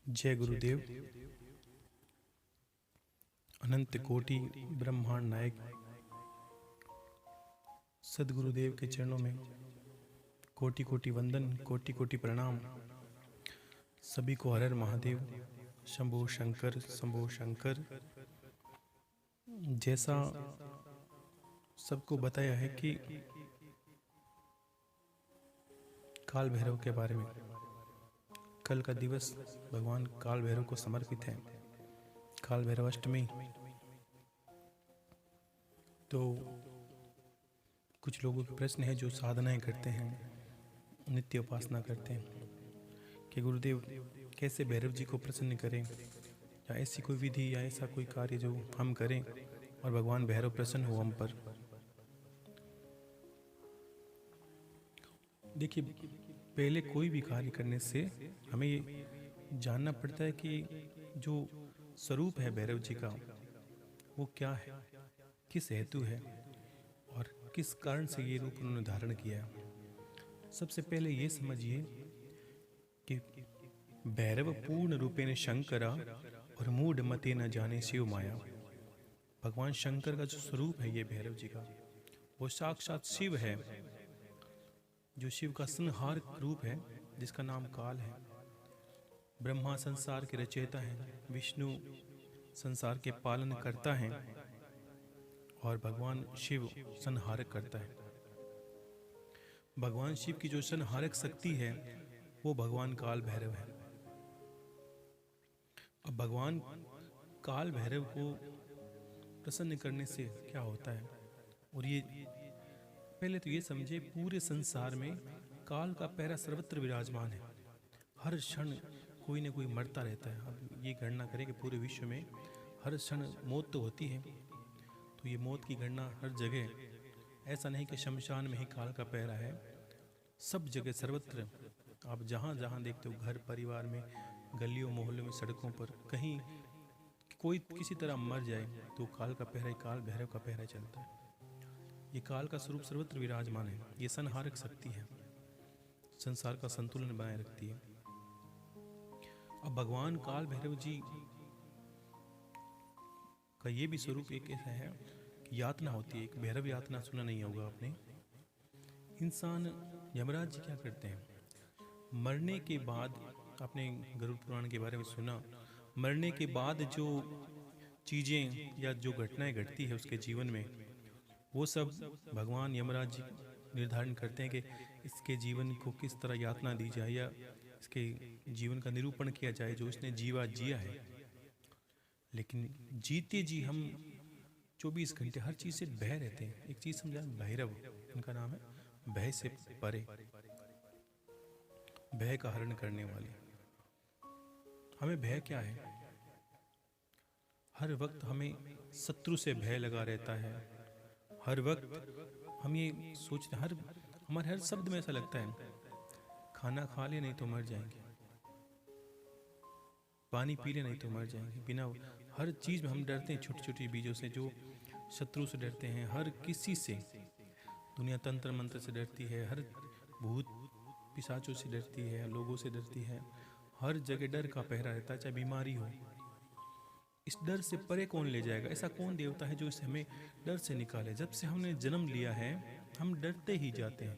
जय गुरुदेव। अनंत कोटि ब्रह्मांड नायक सदगुरुदेव के चरणों में कोटि कोटि वंदन, कोटि कोटि प्रणाम। सभी को हर हर महादेव, शंभो शंकर, शंभो शंकर। जैसा सबको बताया है कि काल भैरव के बारे में, कल का दिवस भगवान काल भैरव को समर्पित है, काल भैरव अष्टमी। तो कुछ लोगों के प्रश्न है जो साधनाएं करते हैं, नित्य उपासना करते हैं कि गुरुदेव कैसे भैरव जी को प्रसन्न करें, या ऐसी कोई विधि या ऐसा कोई कार्य जो हम करें और भगवान भैरव प्रसन्न हो हम पर। देखिए, पहले कोई भी कार्य करने से हमें ये जानना पड़ता है कि जो स्वरूप है भैरव जी का वो क्या है, किस हेतु है और किस कारण से ये रूप उन्होंने धारण किया है। सबसे पहले ये समझिए कि भैरव पूर्ण रूपेण शंकरा और मूढ़ मते न जाने शिव माया। भगवान शंकर का जो स्वरूप है ये भैरव जी का, वो साक्षात शिव है, जो शिव का संहार रूप है, जिसका नाम काल है। ब्रह्मा संसार के रचयिता हैं, विष्णु संसार के पालन करता है और भगवान शिव संहारक करता है। भगवान शिव की जो संहारक शक्ति है वो भगवान काल भैरव है। अब भगवान काल भैरव को प्रसन्न करने से क्या होता है, और ये पहले तो ये समझे पूरे संसार में काल का पहरा सर्वत्र विराजमान है। हर क्षण कोई न कोई मरता रहता है। अब ये गणना करें कि पूरे विश्व में हर क्षण मौत तो होती है, तो ये मौत की गणना हर जगह, ऐसा नहीं कि शमशान में ही काल का पहरा है, सब जगह सर्वत्र आप जहाँ जहाँ देखते हो, घर परिवार में, गलियों मोहल्लों में, सड़कों पर, कहीं कोई किसी तरह मर जाए तो काल का पहरा, काल भैरव का पहरा चलता है। ये काल का स्वरूप सर्वत्र विराजमान है। ये संहारक शक्ति है, संसार का संतुलन बनाए रखती है। अब भगवान काल भैरव जी का ये भी स्वरूप एक ऐसा है कि यातना होती है। एक भैरव यातना सुना नहीं होगा आपने। इंसान, यमराज जी क्या करते हैं, मरने के बाद, आपने गरुड़ पुराण के बारे में सुना, मरने के बाद जो चीज़ें या जो घटनाएं घटती है उसके जीवन में, वो सब भगवान यमराज जी निर्धारण करते हैं कि इसके जीवन को किस तरह यातना दी जाए या इसके जीवन का निरूपण किया जाए जो इसने जिया है। लेकिन जीते जी हम 24 घंटे हर चीज़ से भय रहते हैं। एक चीज़ समझा, भैरव उनका नाम है, भय से परे, भय का हरण करने वाले। हमें भय क्या है? हर वक्त हमें शत्रु से भय लगा रहता है। हर वक्त हम ये सोचते, हमारे हर शब्द में ऐसा लगता है, खाना खा ले नहीं तो मर जाएंगे, पानी पी ले नहीं तो मर जाएंगे। बिना, हर चीज़ में हम डरते हैं, छोटी छोटी बीजों से, जो शत्रु से डरते हैं, हर किसी से। दुनिया तंत्र मंत्र से डरती है, हर भूत पिशाचों से डरती है, लोगों से डरती है। हर जगह डर का पहरा रहता है, चाहे बीमारी हो। इस डर से परे कौन ले जाएगा? ऐसा कौन देवता है जो इसे हमें डर से निकाले? जब से हमने जन्म लिया है हम डरते ही जाते हैं।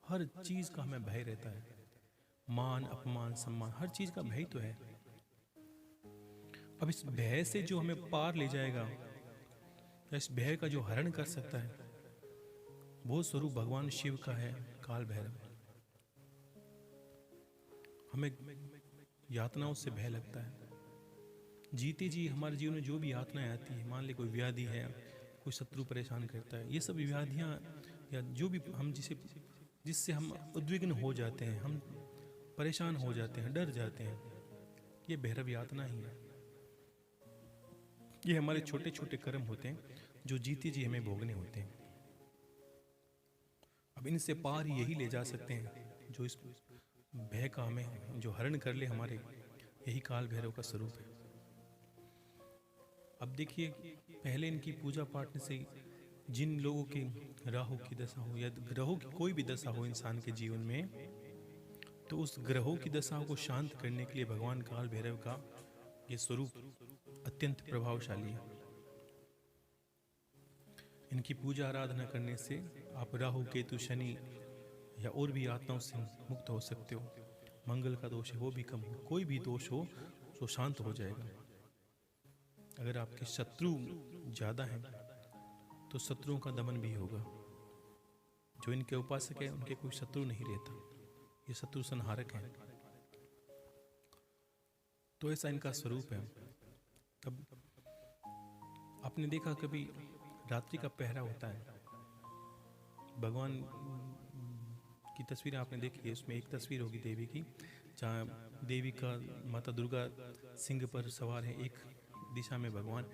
हर चीज़ का हमें भय रहता है, मान अपमान सम्मान, हर चीज़ का भय तो है। अब इस भय से जो हमें पार ले जाएगा, या इस भय का जो हरण कर सकता है, वो स्वरूप भगवान शिव का है, काल भैरव। हमें यातनाओं से भय लगता है। जीते जी हमारे जीवन में जो भी यातनाएं आती है, मान ले कोई व्याधि है, कोई शत्रु परेशान करता है, ये सब व्याधियां या जो भी हम जिससे हम उद्विग्न हो जाते हैं, हम परेशान हो जाते हैं, डर जाते हैं, ये भैरव यातना ही है। ये हमारे छोटे छोटे कर्म होते हैं जो जीते जी हमें भोगने होते हैं। अब इनसे पार यही ले जा सकते हैं जो इस भय का हमें जो हरण कर ले हमारे, यही काल भैरव का स्वरूप है। अब देखिए, पहले इनकी पूजा पाठ से जिन लोगों की राहु की दशा हो या ग्रहों की कोई भी दशा हो इंसान के जीवन में, तो उस ग्रहों की दशाओं को शांत करने के लिए भगवान काल भैरव का ये स्वरूप अत्यंत प्रभावशाली है। इनकी पूजा आराधना करने से आप राहु केतु शनि या और भी आत्माओं से मुक्त हो सकते हो। मंगल का दोष है वो भी कम हो, कोई भी दोष हो तो शांत हो जाएगा। अगर आपके शत्रु ज़्यादा हैं तो शत्रुओं का दमन भी होगा। जो इनके उपासक है उनके कोई शत्रु नहीं रहता, ये शत्रु संहारक हैं। तो ऐसा इनका स्वरूप है। अब आपने देखा कभी रात्रि का पहरा होता है, भगवान की तस्वीर आपने देखी है, उसमें एक तस्वीर होगी देवी की जहाँ देवी का माता दुर्गा सिंह पर सवार है, एक दिशा में भगवान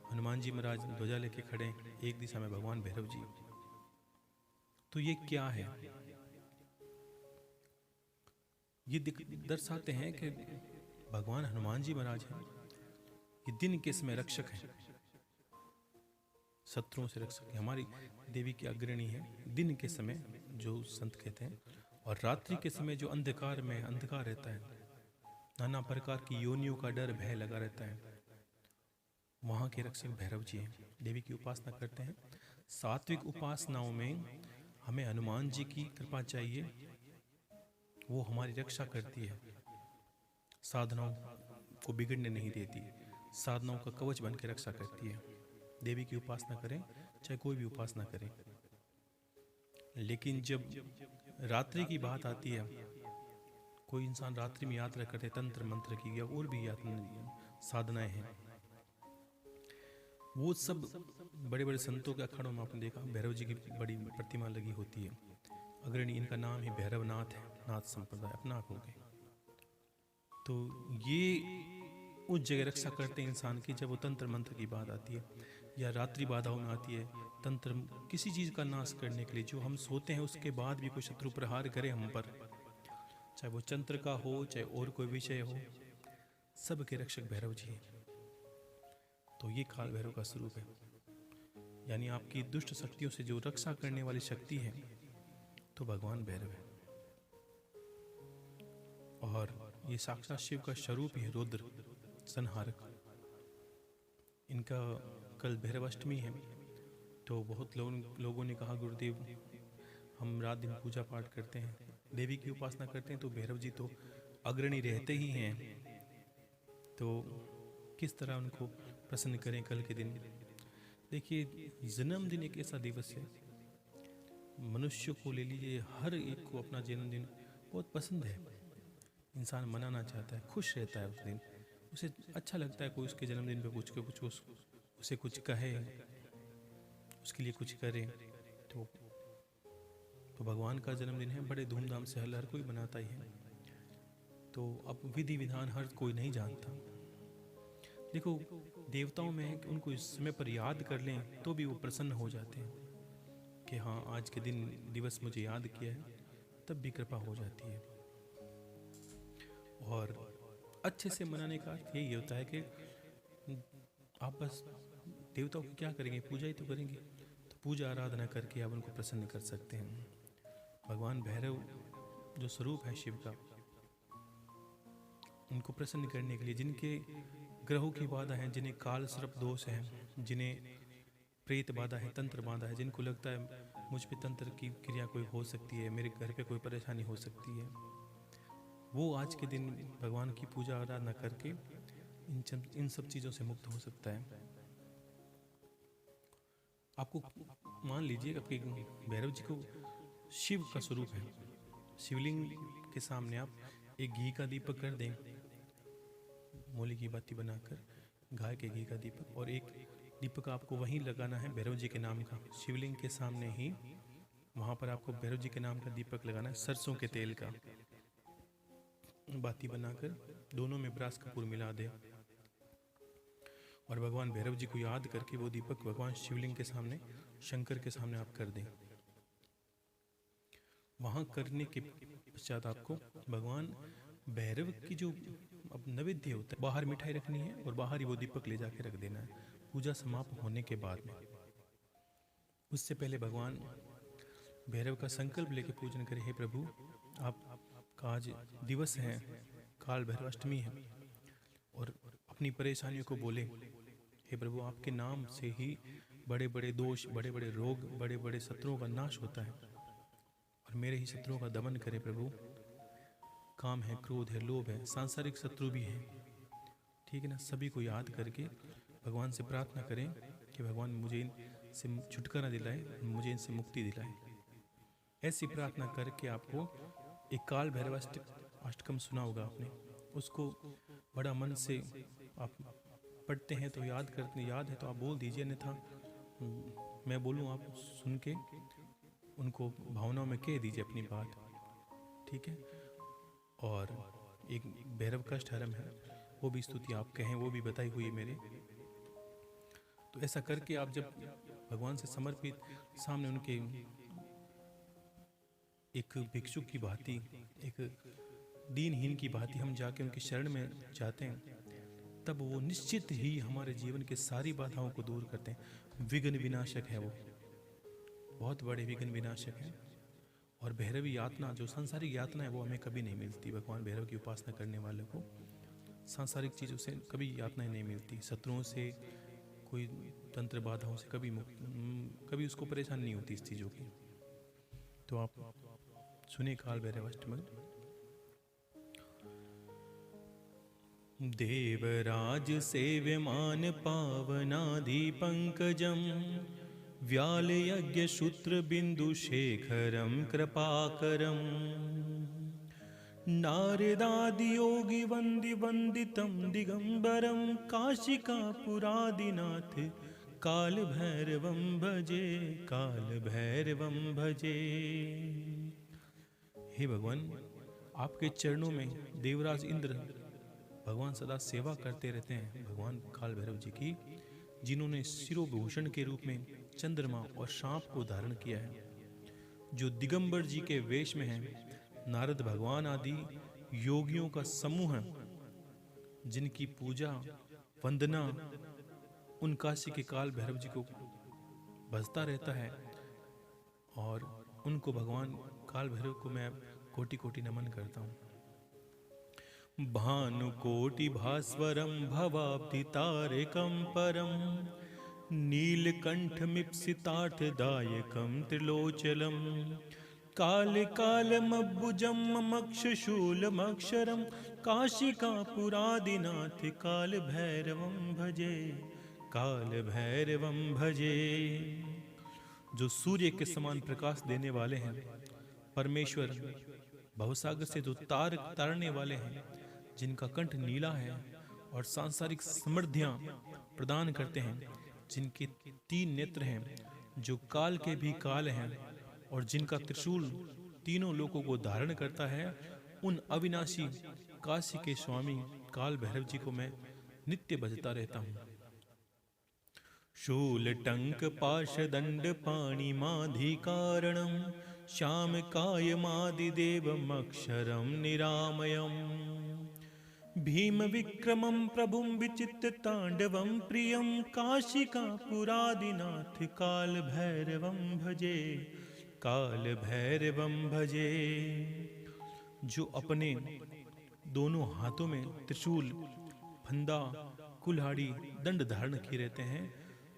हनुमान जी महाराज ध्वजा लेके खड़े हैं, एक दिशा में भगवान भैरव जी। तो ये क्या है? ये दर्शाते हैं कि भगवान हनुमान जी महाराज हैं, ये दिन के समय रक्षक हैं, शत्रुओं से रक्षक है। हमारी देवी की अग्रणी है दिन के समय जो संत कहते हैं, और रात्रि के समय जो अंधकार में अंधकार रहता है, नाना प्रकार की योनियों का डर भय लगा रहता है, वहाँ के रक्षक भैरव जी हैं। देवी की उपासना करते हैं। सात्विक उपासनाओं में हमें हनुमान जी की कृपा चाहिए, वो हमारी रक्षा करती है, साधनाओं को बिगड़ने नहीं देती, साधनाओं का कवच बन के रक्षा करती है। देवी की उपासना करें चाहे कोई भी उपासना करें। लेकिन जब रात्रि की बात आती है, कोई इंसान रात्रि में यात्रा करते, तंत्र मंत्र की या और भी साधनाएं हैं, वो सब बड़े बड़े संतों के अखाड़ों में आपने देखा भैरव जी की बड़ी प्रतिमा लगी होती है। अग्रणी इनका नाम ही भैरवनाथ है, नाथ संप्रदाय अपना हो गए। तो ये उस जगह रक्षा करते हैं इंसान की जब वो तंत्र मंत्र की बात आती है या रात्रि बाधाओं में आती है, तंत्र किसी चीज़ का नाश करने के लिए। जो हम सोते हैं उसके बाद भी कोई शत्रु प्रहार करे हम पर, चाहे वो चंद्र का हो चाहे और कोई विषय हो, सब के रक्षक भैरव जी हैं। तो ये काल भैरव का स्वरूप है, यानी आपकी दुष्ट शक्तियों से जो रक्षा करने वाली शक्ति है तो भगवान भैरव है। और ये साक्षात शिव का स्वरूप है, रुद्र संहारक। इनका कल भैरवाष्टमी है, तो बहुत लोगों ने कहा गुरुदेव हम रात दिन पूजा पाठ करते हैं, देवी की उपासना करते हैं, तो भैरव जी तो अग्रणी रहते ही हैं, तो किस तरह उनको प्रसन्न करें कल के दिन। देखिए, जन्मदिन एक ऐसा दिवस है, मनुष्य को ले लीजिए, हर एक को अपना जन्मदिन बहुत पसंद है, इंसान मनाना चाहता है, खुश रहता है उस दिन, उसे अच्छा लगता है कोई उसके जन्मदिन पे कुछ उसे कुछ कहे, उसके लिए कुछ करे। तो भगवान का जन्मदिन है, बड़े धूमधाम से हर कोई मनाता ही है। तो अब विधि विधान हर कोई नहीं जानता। देखो, देवताओं में है कि उनको इस समय पर याद कर लें तो भी वो प्रसन्न हो जाते हैं कि हाँ आज के दिन दिवस मुझे याद किया है, तब भी कृपा हो जाती है। और अच्छे से मनाने का अर्थ यही होता है कि आप बस देवताओं को क्या करेंगे, पूजा ही तो करेंगे, तो पूजा आराधना करके आप उनको प्रसन्न कर सकते हैं। भगवान भैरव जो स्वरूप है शिव का, उनको प्रसन्न करने के लिए जिनके ग्रहों की बाधा है, जिन्हें काल सर्प दोष है, जिन्हें प्रेत बाधा है, तंत्र बाधा है, जिनको लगता है मुझ पे तंत्र की क्रिया कोई हो सकती है, मेरे घर पे कोई परेशानी हो सकती है, वो आज के दिन भगवान की पूजा आराधना करके इन सब चीज़ों से मुक्त हो सकता है। आपको मान लीजिए आपके भैरव जी को शिव का स्वरूप है, शिवलिंग के सामने आप एक घी का दीपक कर दें, मूली की बाती बनाकर गाय के घी का दीपक, और एक दीपक आपको वहीं लगाना है भैरव जी के नाम का, शिवलिंग के सामने ही, वहाँ पर आपको भैरव जी के नाम का दीपक लगाना है, सरसों के तेल का बाती बनाकर दोनों में ब्रास कपूर मिला दे, और भगवान भैरव जी को याद करके वो दीपक भगवान शिवलिंग के सामने, शंकर के सामने आप कर दें। वहाँ करने के पश्चात आपको भगवान भैरव की जो अब नैवेद्य होता है, बाहर मिठाई रखनी है और बाहर ही वो दीपक ले जाके रख देना है पूजा समाप्त होने के बाद में। उससे पहले भगवान भैरव का संकल्प लेके पूजन करें, हे प्रभु आप आज दिवस है, काल भैरव अष्टमी है, और अपनी परेशानियों को बोले, हे प्रभु आपके नाम से ही बड़े बड़े दोष, बड़े बड़े रोग, बड़े बड़े शत्रुओं का नाश होता है, और मेरे ही शत्रुओं का दमन करे प्रभु। काम है, क्रोध है, लोभ है, सांसारिक शत्रु भी हैं, ठीक है ना। सभी को याद करके भगवान से प्रार्थना करें कि भगवान मुझे इनसे छुटकारा दिलाए, मुझे इनसे मुक्ति दिलाए। ऐसी प्रार्थना करके आपको एक काल भैरव अष्टकम सुना होगा आपने, उसको बड़ा मन से आप पढ़ते हैं तो याद करते, याद है तो आप बोल दीजिए, अन्यथा मैं बोलूँ आप सुन के उनको भावनाओं में कह दीजिए अपनी बात, ठीक है। और एक भैरव कष्ट हरम है, वो भी स्तुति आप कहें, वो भी बताई हुई है मेरे। तो ऐसा करके आप जब भगवान से समर्पित सामने उनके एक भिक्षु की भांति, एक दीनहीन की भांति हम जाके उनकी शरण में जाते हैं, तब वो निश्चित ही हमारे जीवन के सारी बाधाओं को दूर करते हैं। विघ्न विनाशक है वो, बहुत बड़े विघ्न विनाशक है। और भैरवी यातना, जो सांसारिक यातना है, वो हमें कभी नहीं मिलती। भगवान भैरव की उपासना करने वालों को सांसारिक चीज़ों से कभी यातनाएं नहीं मिलती, शत्रुओं से, कोई तंत्र बाधाओं से कभी उसको परेशानी नहीं होती इस चीज़ों की। तो आप सुनिए काल भैरव अष्टमी। देवराज सेव्यमान पावनादि पंकजम, व्याल यज्ञ शूत्र बिंदु शेखरम कृपाकरम, नारदादि योगी वंदि वंदितम दिगंबरम, काशिका पुरादिनाथ काल भैरवम भजे, काल भैरवम भजे। हे भगवान, आपके चरणों में देवराज इंद्र भगवान सदा सेवा करते रहते हैं, भगवान काल भैरव जी की, जिन्होंने शिरोभूषण के रूप में चंद्रमा और सांप को धारण किया है, जो दिगंबर जी के वेश में हैं, नारद भगवान आदि योगियों का समूह है, जिनकी पूजा वंदना उन काशी के काल भैरव जी को बजता रहता है। और उनको भगवान काल भैरव को मैं कोटि कोटि नमन करता हूँ। भानुकोटि भास्वरम भवाब्धि तारकम परम, नीलकंठमीप्सितार्थदायकं त्रिलोचनम, काले कालमब्बुजं मक्षशूलमक्षरं, काशिकापुरादिनाथ काल भैरवं भजे, काल भैरवं भजे। जो सूर्य के समान प्रकाश देने वाले हैं, परमेश्वर भवसागर से जो तारने वाले हैं, जिनका कंठ नीला है और सांसारिक समृद्धियां प्रदान करते हैं, जिनके 3 नेत्र हैं, जो काल के भी काल हैं, और जिनका त्रिशूल तीनों लोकों को धारण करता है, उन अविनाशी काशी के स्वामी काल भैरव जी को मैं नित्य भजता रहता हूँ। शूल टंक पाश दंड पाणि माधिकारणम, श्याम कायमादिदेवम अक्षरम निरामयम, भीम विक्रमं प्रभुं विचित्र तांडवं प्रियं, काशिकापुरादिनाथ काल भैरवं भजे, काल भैरवं भजे। जो अपने दोनों हाथों में त्रिशूल, फंदा, कुल्हाड़ी, दंड धारण किए रहते हैं,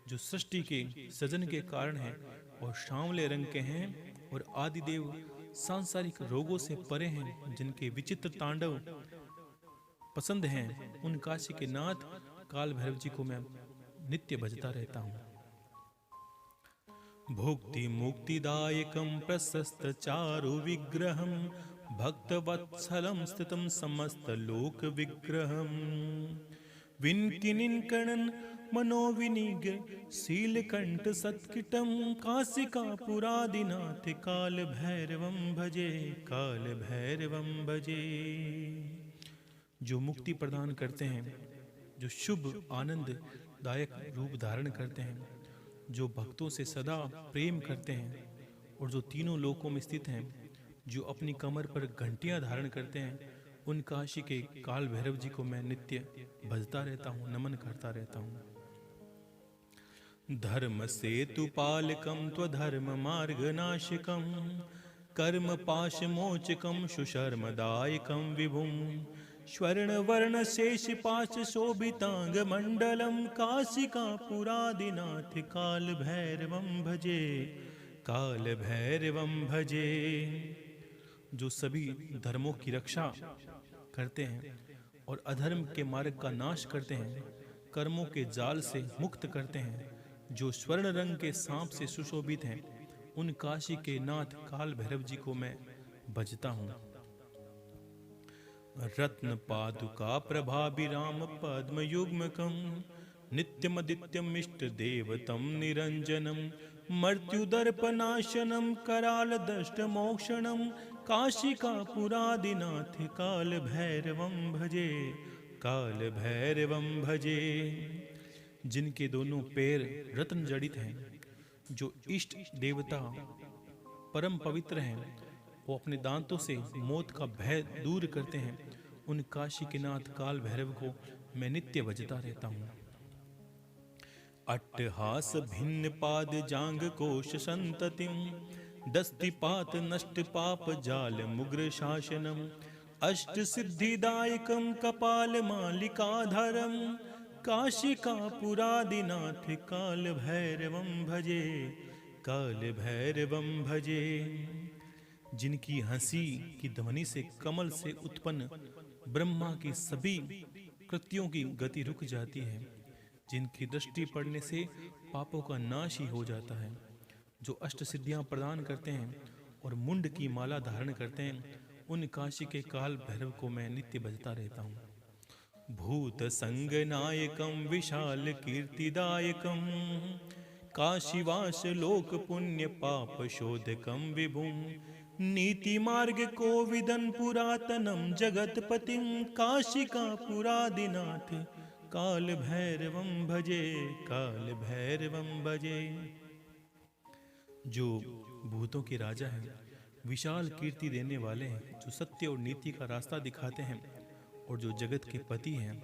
जो सृष्टि के सृजन के कारण हैं और सांवले रंग के हैं, और आदिदेव सांसारिक रोगों से परे हैं, जिनके विचित्र तांडव पसंद हैं, उन काशी के नाथ काल भैरव जी को मैं नित्य भजता रहता हूँ। भुक्ति मुक्तिदायकं प्रशस्त चारु विग्रहं, भक्तवत्सलं स्थितं समस्त लोक विग्रहं, विनकिनिकणं मनोविनिग शीलकंठ सत्किटं, काशिकापुरादिनाथ काल भैरवं भजे, काल भैरवं भजे। जो मुक्ति प्रदान करते हैं, जो शुभ आनंद दायक रूप धारण करते हैं, जो भक्तों से सदा प्रेम करते हैं, और जो तीनों लोकों में स्थित हैं, जो अपनी कमर पर घंटियां धारण करते हैं, उन काशी के काल भैरव जी को मैं नित्य भजता रहता हूँ, नमन करता रहता हूँ। धर्म सेतु पालकं त्वधर्म मार्ग नाशकं, कर्म पाश मोचकम सुशर्मदायकम विभुम स्वर्ण वर्ण शेष पाश शोभितांग मंडलम काशिका पुरादिनाथ काल भैरवम भजे, काल भैरवम भजे। जो सभी धर्मों की रक्षा करते हैं और अधर्म के मार्ग का नाश करते हैं, कर्मों के जाल से मुक्त करते हैं, जो स्वर्ण रंग के सांप से सुशोभित हैं, उन काशी के नाथ काल भैरव जी को मैं भजता हूँ। रत्न पादुका प्रभाभिराम पद्म युग्मकम नित्यमदित्यम इष्ट देवतम निरंजनम मृत्युदर्पनाशनम कराल दष्ट मोक्षणम काशिका पुरादिनाथ काल भैरवम भजे, काल भैरवम भजे। जिनके दोनों पैर रत्न जड़ित हैं, जो इष्ट देवता परम पवित्र हैं, वो अपने दांतों से मौत का भय दूर करते हैं, उन काशी के नाथ काल भैरव को मैं नित्य भजता रहता हूँ। अट्टहास भिन्न पाद जांग कोश संततिम दस्तिपात नष्ट पाप जाल मुग्र शासनम अष्ट सिद्धिदायकम कपाल मालिकाधरम काशिका पुरादिनाथ काल भैरवम भजे, काल भैरवम भजे। जिनकी हंसी की ध्वनि से कमल से उत्पन्न ब्रह्मा की सभी कृत्यों की गति रुक जाती है, जिनकी दृष्टि पड़ने से पापों का नाश ही हो जाता है, जो अष्ट सिद्धियां प्रदान करते हैं और मुंड की माला धारण करते हैं, उन काशी के काल भैरव को मैं नित्य भजता रहता हूँ। भूत संग नायकम विशाल कीर्तिदायकम काशीवास लोक पुण्य पाप शोधकम विभुम नीति मार्ग को विदन पुरातनम जगतपतिम काशिका पुरादिनाथ काल भैरवम भजे, काल भैरवम भजे। जो भूतों के राजा हैं, विशाल कीर्ति देने वाले हैं, जो सत्य और नीति का रास्ता दिखाते हैं और जो जगत के पति हैं,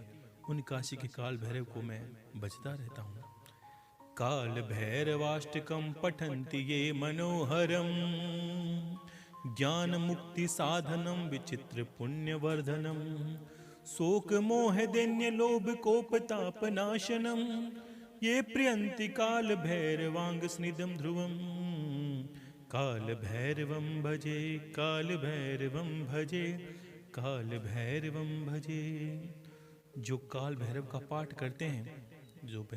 उन काशी के काल भैरव को मैं भजता रहता हूँ। काल भैरवाष्टकम पठन्ति ये मनोहरम ज्ञान मुक्ति साधनम विचित्र पुण्य वर्धनम शोक मोह दैन्य लोभ कोपताप नाशनम ये प्रियंति काल भैरवांग स्निदम ध्रुवम काल भैरवम भजे, काल भैरवम भजे, काल भैरवम भजे। जो काल भैरव का पाठ करते हैं, जो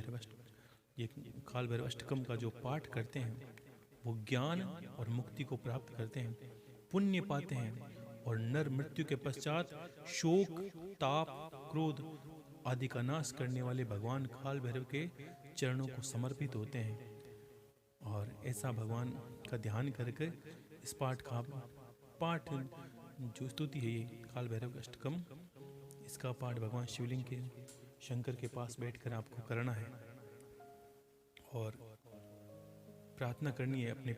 ये काल भैरव अष्टकम का जो पाठ करते हैं, वो ज्ञान और मुक्ति को प्राप्त करते हैं, पुण्य पाते हैं और नर मृत्यु के पश्चात शोक ताप क्रोध आदि का नाश करने वाले भगवान काल भैरव के चरणों को समर्पित होते हैं। और ऐसा भगवान का ध्यान करके इस पाठ जो स्तुति है, ये काल भैरव अष्टकम, इसका पाठ भगवान शिवलिंग के शंकर के पास बैठकर आपको करना है और प्रार्थना करनी है अपने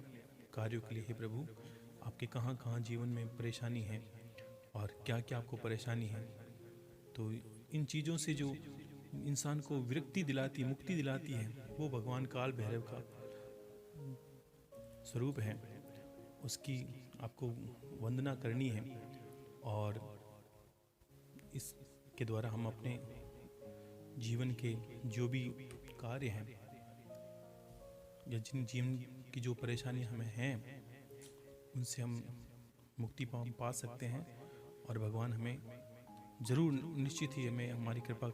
कार्यों के लिए। हे प्रभु, आपके कहाँ कहाँ जीवन में परेशानी है और क्या क्या आपको परेशानी है, तो इन चीज़ों से जो इंसान को विरक्ति दिलाती, मुक्ति दिलाती है, वो भगवान काल भैरव का स्वरूप है। उसकी आपको वंदना करनी है और इसके द्वारा हम अपने जीवन के जो भी कार्य हैं या जिन जीवन की जो परेशानी हमें हैं, उनसे हम मुक्ति पा सकते हैं और भगवान हमें जरूर निश्चित ही हमें हमारी कृपा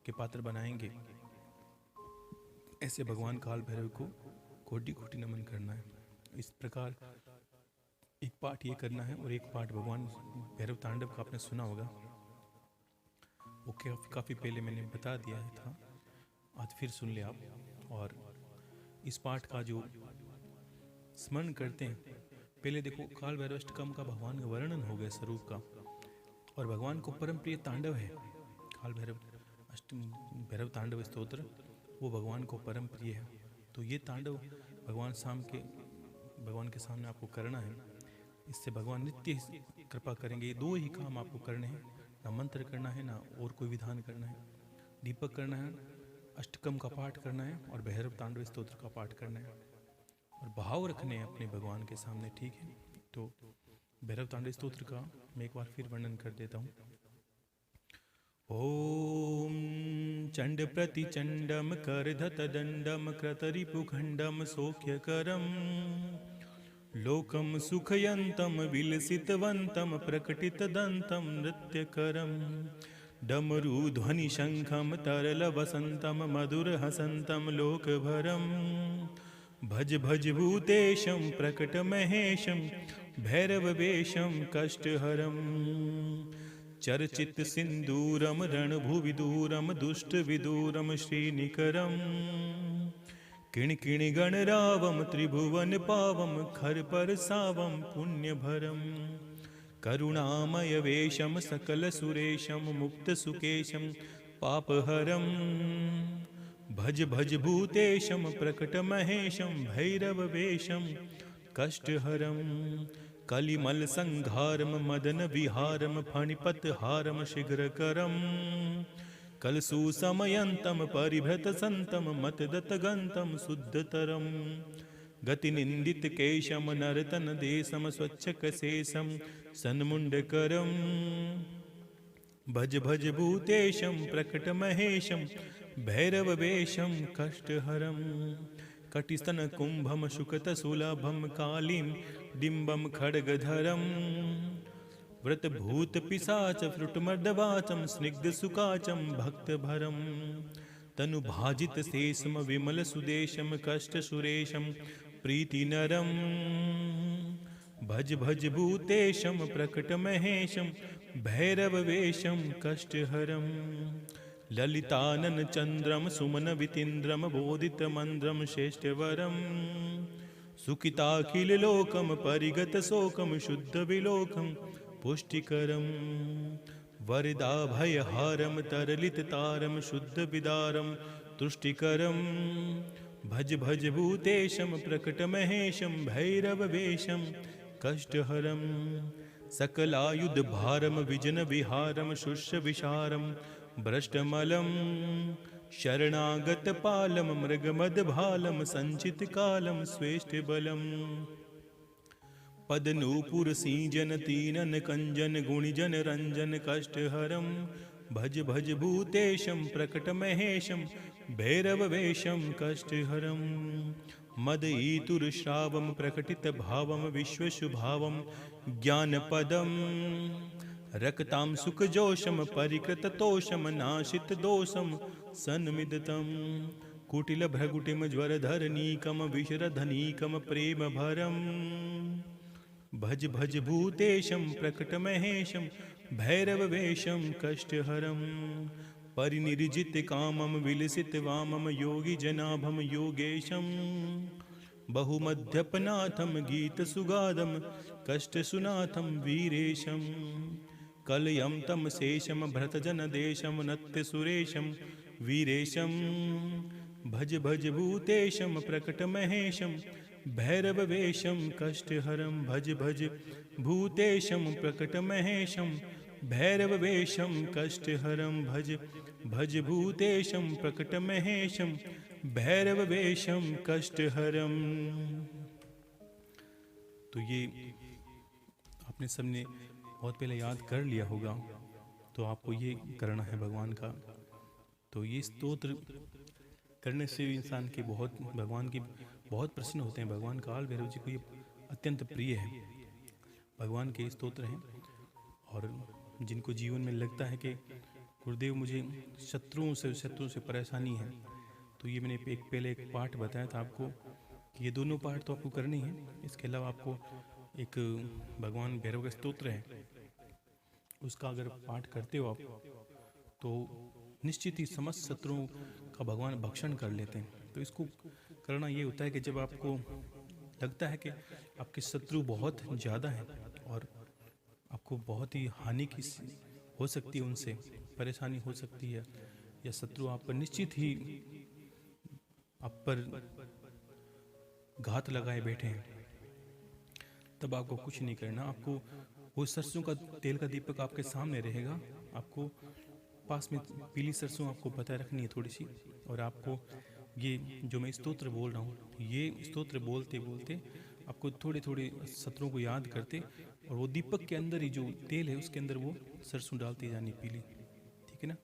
के पात्र बनाएंगे। ऐसे भगवान काल भैरव को कोटि कोटि नमन करना है। इस प्रकार एक पाठ ये करना है और एक पाठ भगवान भैरव तांडव का आपने सुना होगा, वो काफ़ी पहले मैंने बता दिया था, आज फिर सुन ले आप। और इस पाठ का जो स्मरण करते हैं, पहले देखो काल भैरव अष्टकम का भगवान का वर्णन हो गया स्वरूप का, और भगवान को परम प्रिय तांडव है काल भैरव भैरव तांडव स्तोत्र, वो भगवान को परम प्रिय है। तो ये तांडव भगवान के सामने आपको करना है, इससे भगवान नित्य कृपा करेंगे। ये दो ही काम आपको करने हैं, ना मंत्र करना है ना और कोई विधान करना है। दीपक करना है, अष्टकम का पाठ करना है और भैरव तांडव स्तोत्र का पाठ करना है और भाव रखने हैं अपने भगवान के सामने, ठीक है। तो भैरव तांडव स्तोत्र का मैं एक बार फिर वर्णन कर देता हूँ। ओम चंड प्रति चंडम करधत दंडम क्रतरिपुखंडम सौख्यकरम लोकम सुखयंतम विलसितवंतम प्रकटितदंतम नृत्यकरम डमरू ध्वनि शंखम तरल वसंतम मधुर हसंतम लोकभरम भज भज भूतेशम प्रकट महेशम भैरव वेशम कष्टहरम चर्चित सिंदूरम रणभुविदूरम दुष्ट विदूरम श्रीनिकरम किणकिणि गणरावम त्रिभुवन पावम खर पर सावम पुण्यभरम करुणामय वेशम सकल सुरेशम मुक्त सुकेशम पापहरम भज भज भूतेशम प्रकट महेशम भैरव वेशम कष्टहरम कलिमल संघारम मदन विहारम फणिपत हारम शीघ्रकरम कलसु समयंतम परिभृत संतम मतदत गंतम शुद्धतरम गति निंदित केशम नर्तन देशम स्वच्छ कशेषम सन्मुंडकरम भज भज भूतेशम प्रकट महेशम भैरव वेशम कष्टहरम कटिस्तन कुंभम शुकत सुलभम कालीम डिंबम खड्गधरम व्रत भूत पिशाच फ्लुटमर्दवाचम स्निग्ध सुकाचम भक्त भरम तनु भाजित शेषम विमल सुदेशम कष्ट सुरेशम प्रीति नरम भज भज भूतेशम प्रकट महेशम भैरव वेशम कष्टहरम ललितानन चंद्रम सुमन वितीन्द्रम बोधित मंद्रम श्रेष्ठवरम सुखिताखिल लोकम परिगत शोकम शुद्ध विलोकम पुष्टिकरम वरदा भयहारम तरलित तारम शुद्ध विदारम तुष्टिकरम भज भज भूतेशम प्रकट महेशम भैरव वेशम कष्टहरम सकलायुध भारम विजन विहारम शुष्य विशारम भ्रष्टमलम शरणागत पालम मृगमद भालम संचित कालम श्रेष्ठ बलम पदनूपुर सीजन तीनन कंजन गुणिजन रंजन कष्टहरम भज भज भूतेशम प्रकट महेशम भैरव वेशम कष्टहरम मद ईतुर श्रावम प्रकटित भावम विश्वशुभावम ज्ञानपदम रक्ताम सुख जोशम परिकृत तोषम नाशित दोषम सन्मिदतम कुटिल भ्रगुटिम ज्वरधरनीकम विशरधनीकम प्रेम भरम भज भज भूतेशम प्रकट महेशम भैरव वेशम कष्टहरम परिनिर्जित कामम विलसित वामम योगी जनाभम योगेशम बहुमध्यपनाथम गीत सुगादम कष्ट सुनाथम वीरेशम कलयम तम शेषम भ्रतजन देशम नत्य सुरेशम वीरेशम भज भज भूतेशम प्रकट महेशम भैरव वेशम कष्टहरम भज भज भूतेशम प्रकट महेशम भैरव वेशम कष्टहरम भज भज भूतेशम प्रकट महेशम भैरव वेशम कष्टहरम। तो ये आपने सबने बहुत पहले याद कर लिया होगा, तो आपको ये करना है भगवान का। तो ये स्तोत्र करने से इंसान के भगवान की बहुत प्रसन्न होते हैं। भगवान काल भैरव जी को ये अत्यंत प्रिय है। भगवान के स्तोत्र हैं और जिनको जीवन में लगता है कि गुरुदेव मुझे शत्रुओं से परेशानी है, तो ये मैंने पहले एक पाठ बताया था आपको कि ये दोनों पाठ तो आपको करनी है। इसके अलावा आपको एक भगवान भैरव का स्तोत्र है, उसका अगर पाठ करते हो आप तो निश्चित ही समस्त शत्रुओं का भगवान भक्षण कर लेते हैं। तो इसको करना ये होता है कि जब आपको लगता है कि आपके शत्रु बहुत ज़्यादा हैं और आपको बहुत ही हानि की हो सकती है, उनसे परेशानी हो सकती है, या शत्रु आप पर निश्चित ही आप पर घात लगाए बैठे हैं, तब आपको कुछ नहीं करना। आपको वो सरसों का तेल का दीपक आपके सामने रहेगा, आपको पास में पीली सरसों आपको बताए रखनी है थोड़ी सी, और आपको ये जो मैं स्तोत्र बोल रहा हूँ, ये स्तोत्र बोलते बोलते आपको थोड़े थोड़े सत्रों को याद करते, और वो दीपक के अंदर ही जो तेल है उसके अंदर वो सरसों डालती जानी पीली, ठीक है ना।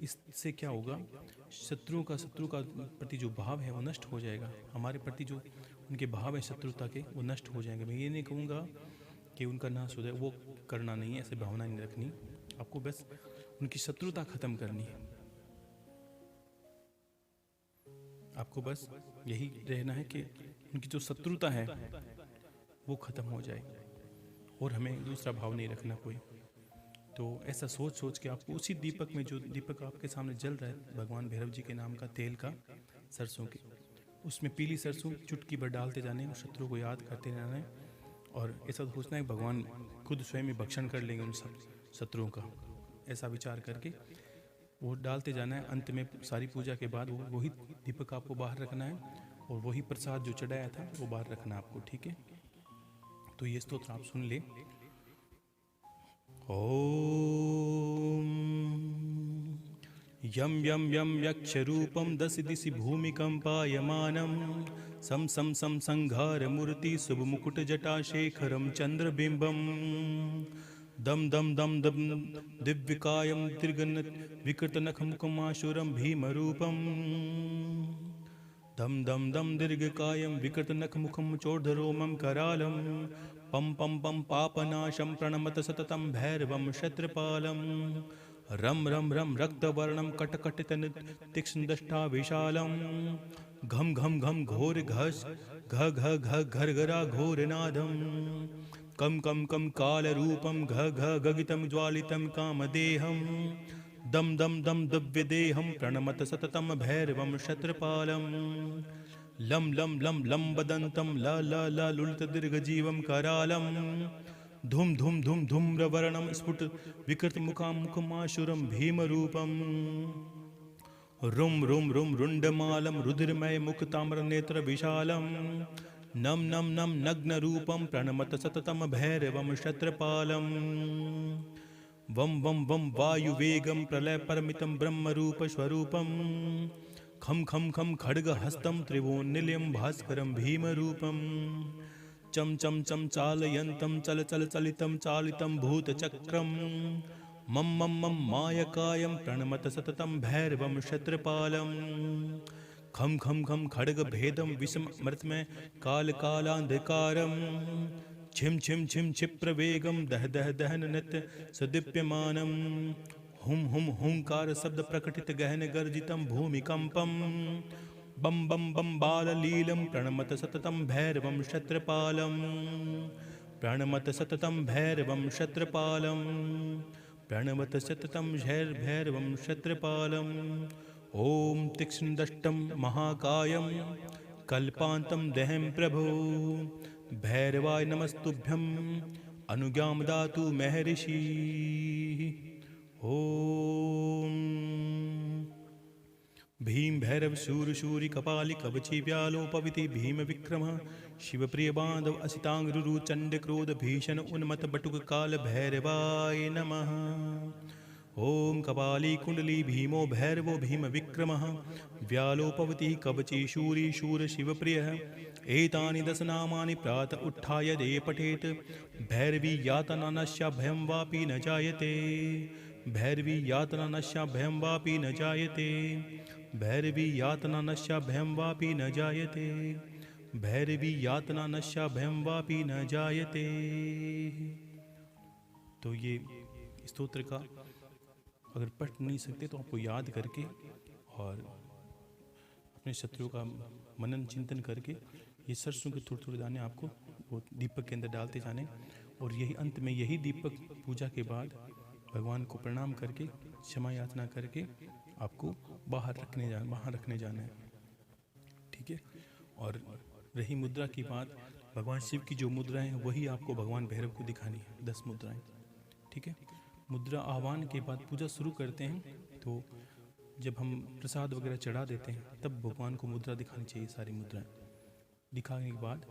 इससे क्या होगा, शत्रु का प्रति जो भाव है वो नष्ट हो जाएगा, हमारे प्रति जो उनके भाव है शत्रुता के वो नष्ट हो जाएंगे। मैं ये नहीं कहूँगा कि उनका नाश हो जाए, वो करना नहीं है, ऐसे भावना नहीं रखनी, आपको बस उनकी शत्रुता खत्म करनी है। आपको बस यही रहना है कि उनकी जो शत्रुता है वो खत्म हो जाए, और हमें दूसरा भाव नहीं रखना कोई। तो ऐसा सोच सोच के आपको उसी दीपक में, जो दीपक आपके सामने जल रहा है भगवान भैरव जी के नाम का तेल का, सरसों के, उसमें पीली सरसों चुटकी भर डालते जाने और शत्रु को याद करते रहना है। और ऐसा सोचना है भगवान खुद स्वयं ही भक्षण कर लेंगे उन सब शत्रुओं का, ऐसा विचार करके वो डालते जाना है। अंत में सारी पूजा के बाद वही दीपक आपको बाहर रखना है, और वही प्रसाद जो चढ़ाया था वो बाहर रखना आपको, ठीक है। तो ये स्तोत्र आप सुन ले। ओम यम यम यम यक्षरूपम दशि दिशि भूमिकंपायमानं सं सं सं संघार मूर्ति शुभ मुकुट जटाशेखरम चंद्रबिंबम दम दम दम दम दिव्यकायम दीर्घन विकृत नखमुखमाशुरम भीमरूपम दम दम दम दीर्घकायम विकृत नखमुखम चोर्धरोमम करालम पम पम पम पापनाशम प्रणमत सततम भैरवम क्षत्रपालम रम रम रम रक्तवर्णम कटकटितन तीक्ष्ण दष्टा विशालम घम घम घम घोर घस घ घ घ घरघरा घोरनादम कम कम कम काल रूपम घ घ गगितम ज्वालितम कामदेहम दम दम दम दिव्यदेहम प्रणमत सततम भैरवम क्षत्रपालम लम लम लम लम बदंतम ल ल ल लुलित दीर्घजीवम करालम धूम धूम धूम धूम्रवर्णम स्फुट विकृत मुखामुखमाशुरम भीमरूपम रुम रुम रुम रुंडमालम रुधिरमय मुक्ताम्र नेत्र विशालम नम नम नम नग्न रूपम प्रणमत सततम भैरवम क्षत्रपालम वम वम वम वायुवेगम प्रलय परमितम ब्रह्मरूप स्वरूपम खम खम खम खड्ग हस्तम त्रिभुवननिलयम भास्करम भीमरूपम चम चम चम चालयंतम चल चल चलितम चालितम भूतचक्रम मम मम मम मायकायम प्रणमत सततम भैरवम क्षत्रपालम खम खम खम खड्ग भेदम विषम अमृतमय काल कालांधकारम छिम छिम छिम क्षिप्र वेगम दह दह दहन नित्य सदीप्यमानम हुम हुम हुंकार शब्द प्रकटित गहन गर्जितम भूमिकंपम बम बम बम बाललीलम प्रणमत सततम भैरवम क्षत्रपालम प्रणमत सततम भैरवम क्षत्रपालम प्रणमत सततम भैरवम क्षत्रपालम ओम तीक्ष्ण दष्टम महाकायम कल्पांतम दहम प्रभो भैरवाय नमस्तुभ्यम अनुज्ञाम दातु महर्षि। ओम भीम भैरव शूर शूरि कपालि कवची व्यालो पविति भीम विक्रम शिवप्रिय बांधव असितांगुरु चंड क्रोध भीषण उन्मत बटुक काल भैरवाय नमः। ओम कपाली कुंडली भीमो भैरवो भीम विक्रमः व्यालो पवति कवची शूरी शूर शिवप्रिय एतानि दश नामानि प्रातः उत्थाय ये पठेत भैरवी यातना नश्या भयं वापि न जायते भैरवी यातना नश्या भयं वापि न जायते भैरवी यातना नश्या भयं वापि न जायते भैरवी यातना नश्या भयं वापि न जायते। तो ये स्तोत्र का अगर पढ़ नहीं सकते तो आपको याद करके और अपने शत्रु का मनन चिंतन करके ये सरसों के थोड़े थोड़े दाने आपको वो दीपक के अंदर डालते जाने, और यही अंत में यही दीपक पूजा के बाद भगवान को प्रणाम करके क्षमा याचना करके आपको बाहर रखने जाना है, ठीक है। और रही मुद्रा की बात, भगवान शिव की जो मुद्राएं हैं वही आपको भगवान भैरव को दिखानी है, 10 मुद्राएं, ठीक है। मुद्रा आह्वान के बाद पूजा शुरू करते हैं, तो जब हम प्रसाद वगैरह चढ़ा देते हैं तब भगवान को मुद्रा दिखानी चाहिए, सारी मुद्राएं दिखाने के बाद,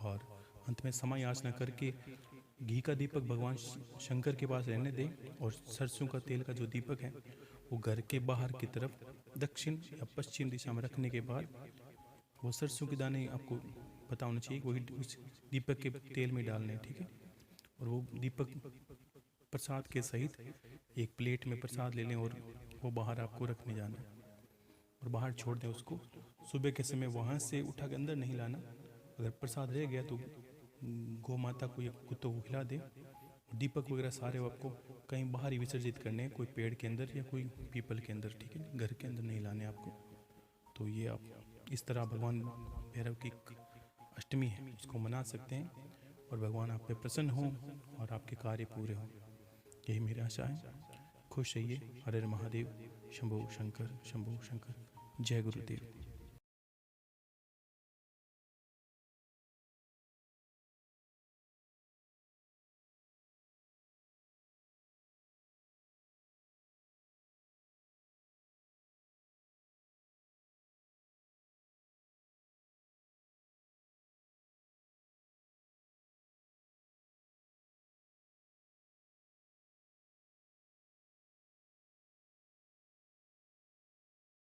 और अंत में समय याचना करके घी का दीपक भगवान शंकर के पास रहने दें, और सरसों का तेल का जो दीपक है वो घर के बाहर की तरफ दक्षिण या पश्चिम दिशा में रखने के बाद वो सरसों के दाने आपको पता होना चाहिए वही उस दीपक के तेल में डालने हैं, ठीक है। और वो दीपक प्रसाद के सहित एक प्लेट में प्रसाद ले लें और वो बाहर आपको रखने जाना है और बाहर छोड़ दें उसको। सुबह के समय वहाँ से उठा के अंदर नहीं लाना। अगर प्रसाद रह गया तो गौ माता को या कुत्तों को खिला दें। दीपक वगैरह सारे आपको कहीं बाहर ही विसर्जित करने हैं, कोई पेड़ के अंदर या कोई पीपल के अंदर, ठीक है। घर के अंदर नहीं लाने आपको। तो ये आप इस तरह भगवान भैरव की अष्टमी है उसको मना सकते हैं और भगवान आप पे प्रसन्न हों और आपके कार्य पूरे हों, यही मेरी आशा है। खुश रहिए। हर हर महादेव। शंभो शंकर, शंभो शंकर। जय गुरुदेव।